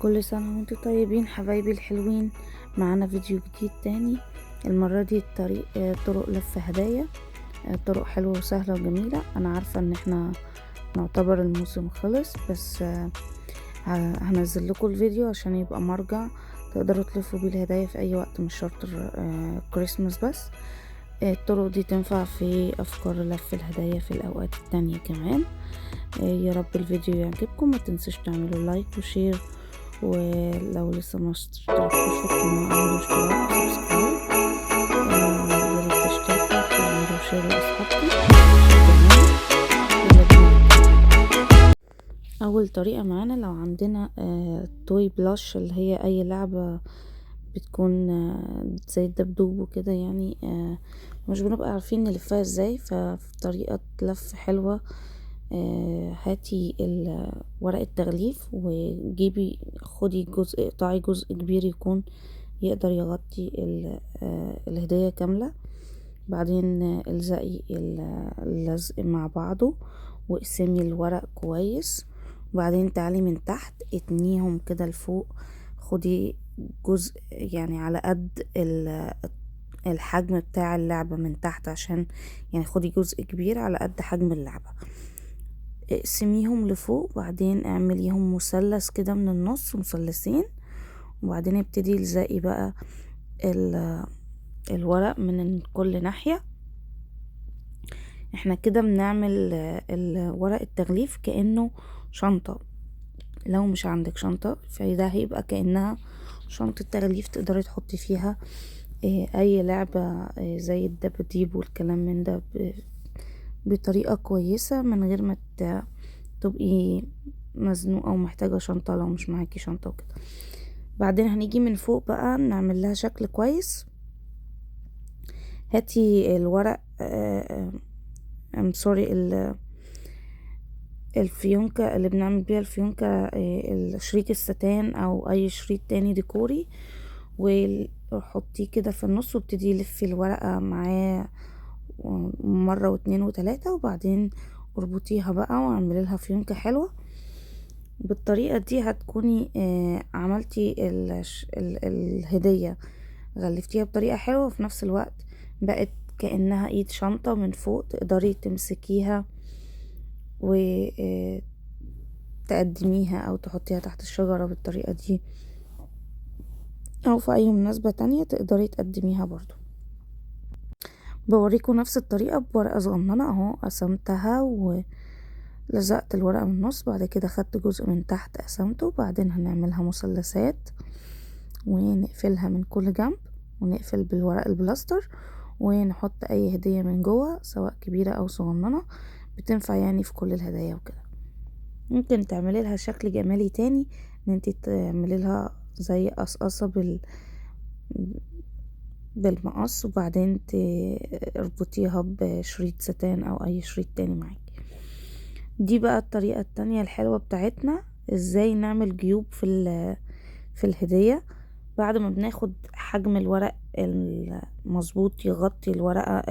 كل سنة وانتم طيبين حبايبي الحلوين. معانا فيديو جديد تاني. المرة دي طرق لف هدايا. طرق حلوة وسهلة وجميلة. انا عارفة ان احنا نعتبر الموسم خلص، بس هنزل لكم الفيديو عشان يبقى مرجع تقدروا تلفوا بيه الهدايا في اي وقت، مش شرط كريسماس بس. الطرق دي تنفع في افكار لف الهدايا في الاوقات التانية كمان. يا رب الفيديو يعجبكم، ما تنسوش تعملوا لايك وشير، ولو لسه ما اشتركتوش في القناة اعملوا اشتراك وسبسكرايب. يا ريت تشتركوا وتعملوا شير لاصحابكم. يلا بينا. اول طريقة معانا، لو عندنا توي بلاش اللي هي اي لعبة بتكون زي الدبدوب وكده، يعني مش بنبقى عارفين نلفها ازاي، ففي طريقة لف حلوة. هاتي ورق التغليف وجيبي خدي جزء، اقطعي جزء كبير يكون يقدر يغطي الهدية كاملة. بعدين الزقي اللزق مع بعضه واقسمي الورق كويس. وبعدين تعالي من تحت اتنيهم كده لفوق. خدي جزء يعني على قد الحجم بتاع اللعبة من تحت، عشان يعني خدي جزء كبير على قد حجم اللعبة. اقسميهم لفوق، وبعدين اعمليهم مثلث كده من النص، مثلثين. وبعدين ابتدي الزقي بقى الورق من كل ناحية. احنا كده بنعمل ورق التغليف كأنه شنطة. لو مش عندك شنطة فده هيبقى كأنها شنطة تغليف، تقدري تحطي فيها اي لعبة زي الدباديب والكلام من ده بطريقة كويسة، من غير ما تبقي مزنوقة ومحتاجة شنطة لو مش معاكي شنطة وكده. بعدين هنيجي من فوق بقى نعمل لها شكل كويس. هاتي الورق سوري الفيونكة اللي بنعمل بيها الفيونكة، الشريط الستان او اي شريط تاني ديكوري، وحطيه كده في النص وابتدي لفي الورقة معاه مرة واتنين وتلاتة، وبعدين اربطيها بقى واعملي لها فيونكة حلوة. بالطريقة دي هتكوني عملتي الهدية، غلفتيها بطريقة حلوة، وفي نفس الوقت بقت كأنها ايد شنطة من فوق تقدري تمسكيها وتقدميها او تحطيها تحت الشجرة بالطريقة دي، او في اي مناسبة تانية تقدري تقدميها برضو. بوريكم نفس الطريقة بورقة صغننة اهو. قسمتها ولزقت الورقة من النص، بعد كده خدت جزء من تحت قسمته، بعدين هنعملها مثلثات ونقفلها من كل جنب، ونقفل بالورق البلاستر، ونحط اي هدية من جوه سواء كبيرة او صغننة، بتنفع يعني في كل الهدايا وكده. ممكن تعملي لها شكل جمالي تاني، ان انتي تعملي لها زي قصقصة بالمقص، وبعدين تربطيها بشريط ستان او اي شريط تاني معاكي. دي بقى الطريقة التانية الحلوة بتاعتنا، ازاي نعمل جيوب في الهدية. بعد ما بناخد حجم الورق المظبوط يغطي الورقة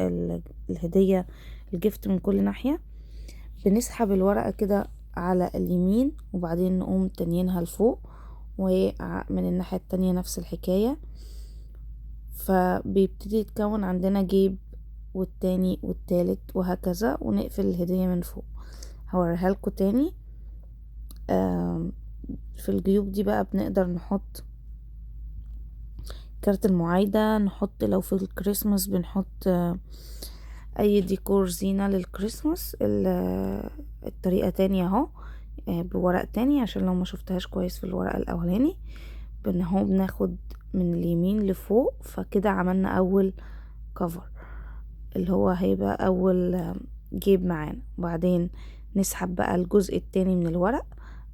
الهدية الجفت من كل ناحية، بنسحب الورقة كده على اليمين، وبعدين نقوم تانيينها لفوق، ومن الناحية التانية نفس الحكاية. فبيبتدي يتكون عندنا جيب والتاني والتالت وهكذا، ونقفل الهدية من فوق. هوريها لكم تاني. في الجيوب دي بقى بنقدر نحط كارت المعايدة، نحط لو في الكريسماس بنحط اي ديكور زينة للكريسماس. الطريقة تانية اهو بورق تاني، عشان لو ما شفتهاش كويس في الورق الاولاني. اهو بناخد من اليمين لفوق، فكده عملنا اول كفر اللي هو هيبقى اول جيب معانا. وبعدين نسحب بقى الجزء التاني من الورق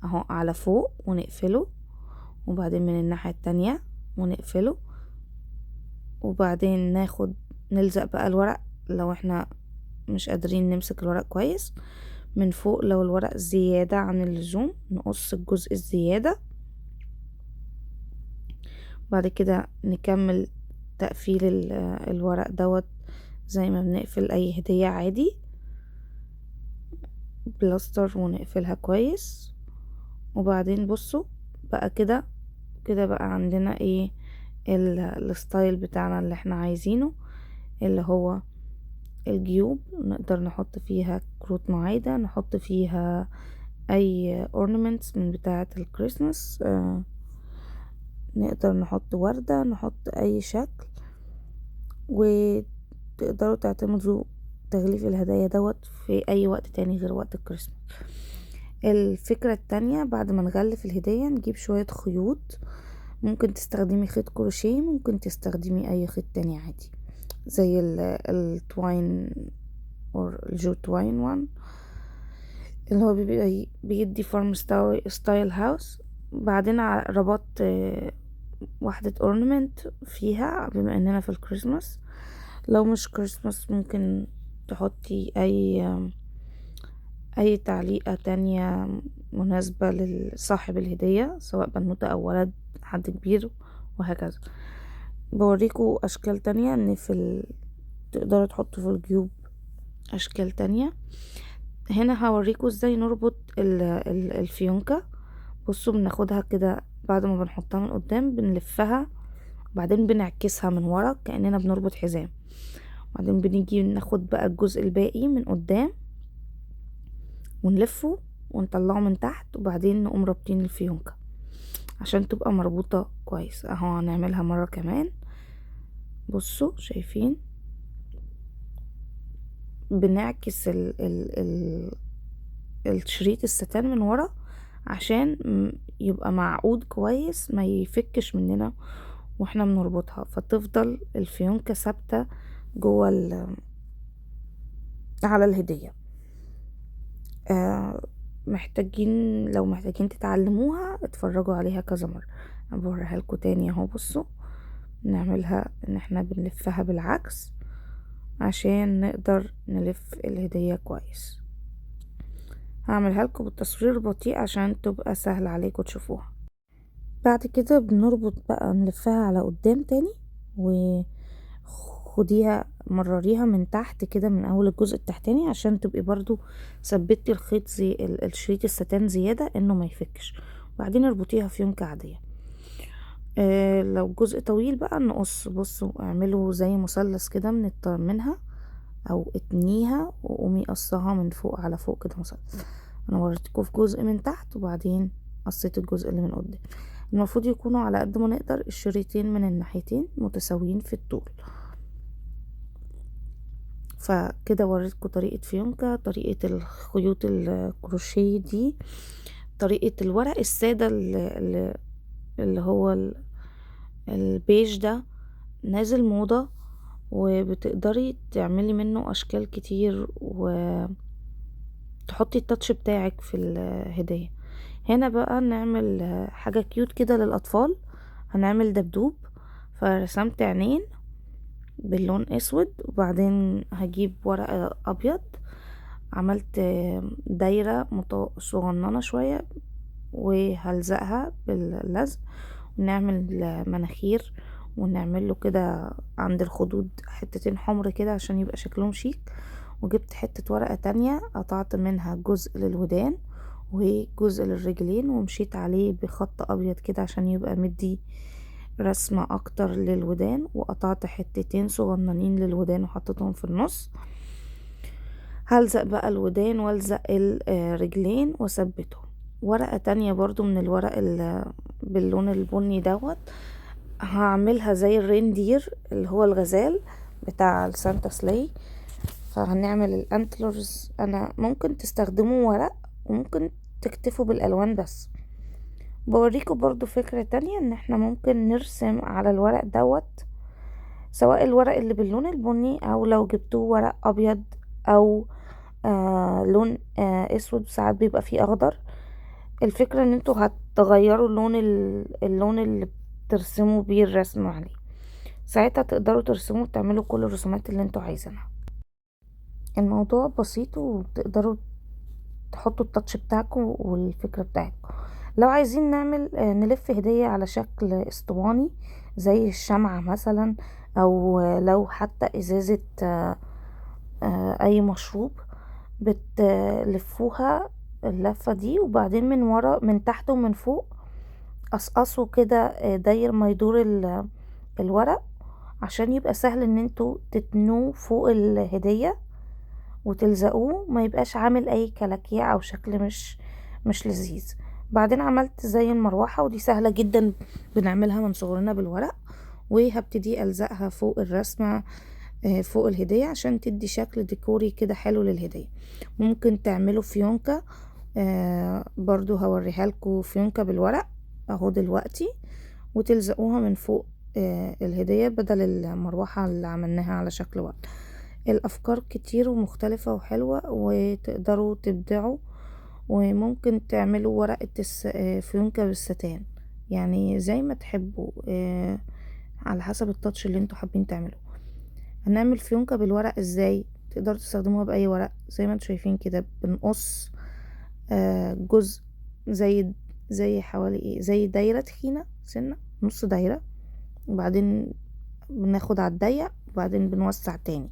اهو على فوق ونقفله، وبعدين من الناحية التانية ونقفله، وبعدين نلزق بقى الورق لو احنا مش قادرين نمسك الورق كويس من فوق. لو الورق زيادة عن اللزوم نقص الجزء الزيادة. بعد كده نكمل تقفيل الورق دوت زي ما بنقفل اي هدية عادي بلاستر، ونقفلها كويس. وبعدين بصوا بقى كده كده بقى عندنا ايه الستايل بتاعنا اللي احنا عايزينه، اللي هو الجيوب نقدر نحط فيها كروت معايدة، نحط فيها اي ornaments من بتاعة الكريسماس، نقدر نحط وردة، نحط اي شكل. وتقدروا تعتمدوا تغليف الهدايا دوت في اي وقت تاني غير وقت الكريسماس. الفكرة التانية، بعد ما نغلف الهدية نجيب شوية خيوط، ممكن تستخدمي خيط كروشيه، ممكن تستخدمي اي خيط تاني عادي زي التواين او الجوت واين وان اللي هو بيدي فورم ستايل هاوس. بعدين ربطت واحدة اورنمنت فيها بما اننا في الكريسماس. لو مش كريسماس ممكن تحطي اي تعليقة تانية مناسبة لصاحب الهدية، سواء بنوتة او ولد حد كبير، وهكذا. بوريكم اشكال تانية ان تقدروا تحطوا في الجيوب اشكال تانية. هنا هوريكم ازاي نربط الفيونكة. بصوا، بناخدها كده بعد ما بنحطها من قدام بنلفها، بعدين بنعكسها من ورا كأننا بنربط حزام، بعدين بنيجي ناخد بقى الجزء الباقي من قدام ونلفه ونطلعه من تحت، وبعدين نقوم رابطين الفيونكة عشان تبقى مربوطة كويس. اهو هنعملها مرة كمان. بصوا شايفين، بنعكس الشريط الستان من ورا عشان يبقى معقود كويس، ما يفكش مننا واحنا بنربطها، فتفضل الفيونكة ثابتة جوه على الهدية. لو محتاجين تتعلموها اتفرجوا عليها كذا مرة. انا بوريها لكم تاني اهو. بصوا، نعملها ان احنا بنلفها بالعكس عشان نقدر نلف الهدية كويس. هعملها لكم بالتصوير بطيء عشان تبقى سهل عليكم تشوفوها. بعد كده بنربط بقى، نلفها على قدام تاني، وخديها مرريها من تحت كده من اول الجزء التحتاني عشان تبقي برضو ثبتي الخيط زي الشريط الستان زيادة انه ما يفكش. وبعدين اربطيها في يونكة عادية. لو جزء طويل بقى نقص. بصوا، اعملوا زي مثلث كده منها او اتنيها وقومي قصها من فوق على فوق كده مثلث. انا وريتكم في جزء من تحت وبعدين قصيت الجزء اللي من قدام. المفروض يكونوا على قد ما نقدر الشريطين من الناحيتين متساويين في الطول. فكده وريتكم طريقة فيونكة، طريقة الخيوط الكروشيه دي، طريقة الورق السادة اللي هو البيج ده نازل موضة، وبتقدري تعملي منه اشكال كتير وتحطي التاتش بتاعك في الهدية. هنا بقى نعمل حاجة كيوت كده للاطفال. هنعمل دبدوب، فرسمت عينين باللون اسود، وبعدين هجيب ورقة ابيض، عملت دايرة صغننة شوية وهلزقها باللزق، ونعمل مناخير، ونعمل له كده عند الخدود حتتين حمر كده عشان يبقى شكلهم شيك. وجبت حتة ورقة تانية قطعت منها جزء للودان وجزء للرجلين، ومشيت عليه بخط ابيض كده عشان يبقى مدي رسمة اكتر للودان، وقطعت حتتين صغننين للودان وحطيتهم في النص. هلزق بقى الودان والزق الرجلين وثبتهم. ورقة تانية برضو من الورق باللون البني دوت، هعملها زي الريندير اللي هو الغزال بتاع السانتا سلاي. فهنعمل الانتلرز. انا ممكن تستخدموا ورق وممكن تكتفوا بالالوان بس. بوريكم برضو فكرة تانية ان احنا ممكن نرسم على الورق دوت، سواء الورق اللي باللون البني او لو جبتوه ورق ابيض او لون اسود، ساعات بيبقى فيه اخضر. الفكرة ان انتوا هتغيروا اللون اللي بترسموا بيه الرسم عليه، ساعتها تقدروا ترسموا وتعملوا كل الرسومات اللي انتوا عايزينها. الموضوع بسيط وتقدروا تحطوا التاتش بتاعكم والفكرة بتاعتكم. لو عايزين نعمل نلف هدية على شكل اسطواني زي الشمعة مثلا، او لو حتى ازازة اي مشروب، بتلفوها اللفة دي، وبعدين من ورا من تحت ومن فوق قصقصه كده داير ما يدور الورق، عشان يبقى سهل ان انتوا تتنوه فوق الهدية وتلزقوه، ما يبقاش عامل اي كلاكيع او شكل مش لذيذ. بعدين عملت زي المروحة، ودي سهلة جدا بنعملها من صغرنا بالورق، وهبتدي الزقها فوق الرسمة فوق الهدية عشان تدي شكل ديكوري كده حلو للهدية. ممكن تعملوا فيونكة برضو هوريها لكم، فيونكة بالورق اهو دلوقتي، وتلزقوها من فوق الهدية بدل المروحة اللي عملناها على شكل ورد. الافكار كتير ومختلفة وحلوة، وتقدروا تبدعوا، وممكن تعملوا ورقة فيونكة بالستان، يعني زي ما تحبوا على حسب التاتش اللي انتوا حابين تعملوه. هنعمل فيونكة بالورق ازاي؟ تقدروا تستخدموها باي ورق زي ما انتوا شايفين كده. بنقص جزء زي حوالي زي دايرة تخينة سنة، نص دايرة، وبعدين بناخد على الضيق، وبعدين بنوسع تاني،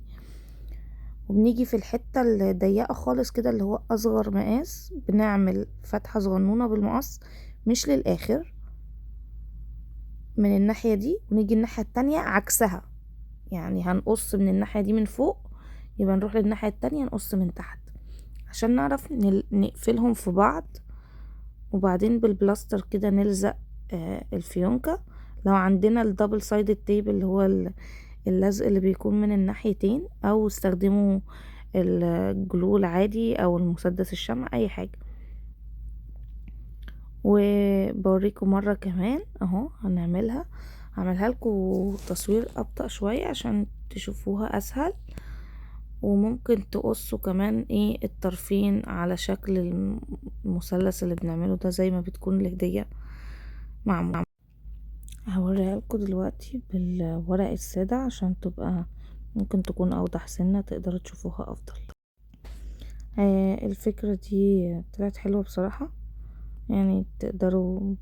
وبنيجي في الحتة الضيقة خالص كده اللي هو اصغر مقاس، بنعمل فتحة صغنونة بالمقص مش للاخر من الناحية دي، ونيجي الناحية التانية عكسها، يعني هنقص من الناحية دي من فوق، يبقى نروح للناحية التانية نقص من تحت عشان نعرف نقفلهم في بعض. وبعدين بالبلاستر كده نلزق الفيونكة. لو عندنا الدبل سايد تيب اللي هو اللزق اللي بيكون من الناحيتين، او استخدموا الجلو العادي او المسدس الشمع اي حاجة. وبوريكم مرة كمان اهو هعملها لكم تصوير ابطأ شوية عشان تشوفوها اسهل. وممكن تقصوا كمان الطرفين على شكل المثلث اللي بنعمله ده زي ما بتكون الهدية معمولة. هوريها لكم دلوقتي بالورق السادة عشان تبقى ممكن تكون اوضح سنة، تقدروا تشوفوها افضل. الفكرة دي طلعت حلوة بصراحة، يعني تقدروا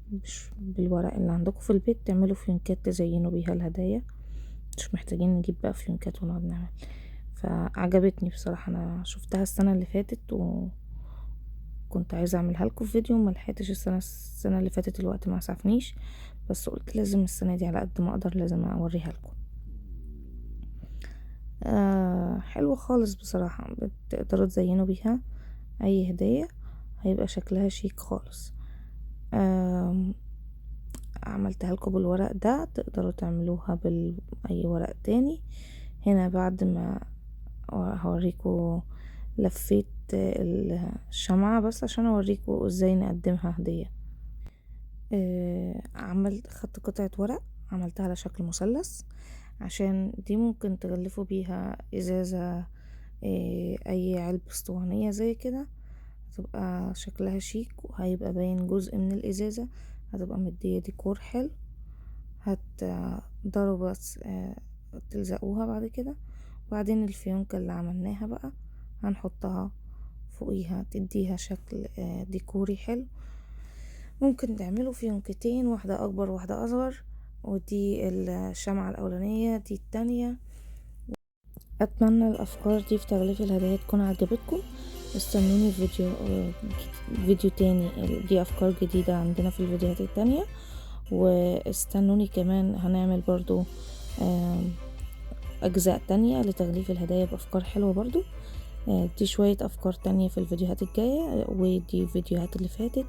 بالورق اللي عندكم في البيت تعملوا فيونكات تزينوا بيها الهدايا، مش محتاجين نجيب بقى فيونكات ونقعد نعمل. فعجبتني بصراحة، انا شفتها السنة اللي فاتت وكنت عايزة اعملها لكم في فيديو، ما لحقتش السنة اللي فاتت الوقت ما عسفنيش، بس قلت لازم السنة دي على قد ما اقدر لازم اوريها لكم. حلوة خالص بصراحة، بتقدروا تزينوا بيها اي هدية، هيبقى شكلها شيك خالص. عملتها لكم بالورق ده، تقدروا تعملوها باي ورق تاني. هنا بعد ما هوريكم لفيت الشمعة بس عشان اوريكم ازاي نقدمها هدية. خدت قطعة ورق عملتها على شكل مثلث، عشان دي ممكن تغلفوا بيها ازازة، اي علبة اسطوانية زي كده، هتبقى شكلها شيك وهيبقى باين جزء من الازازة، هتبقى مدية ديكور حلو. هتقدروا بس تلزقوها بعد كده، وبعدين الفيونكة اللي عملناها بقى هنحطها فوقيها تديها شكل ديكوري حلو. ممكن تعملوا فيونكتين، واحدة اكبر واحدة اصغر، ودي الشمعة الاولانية دي التانية. اتمنى الافكار دي في تغليف الهدايا تكون عجبتكم. استنوني فيديو تاني، دي افكار جديدة عندنا في الفيديوهات التانية. واستنوني كمان هنعمل برضو اجزاء تانية لتغليف الهدايا بافكار حلوة برضو. دي شوية افكار تانية في الفيديوهات الجاية، ودي الفيديوهات اللي فاتت.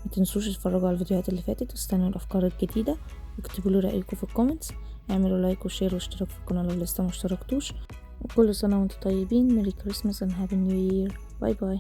متنسوش تتفرجوا على الفيديوهات اللي فاتت واستنوا الافكار الجديدة، واكتبوا لي رايكم في الكومنتس. اعملوا لايك وشير واشتراك في القناة لو لسه ما اشتركتوش. وكل سنة وانتم طيبين. ميري كريسماس and هابي نيو يير. باي باي.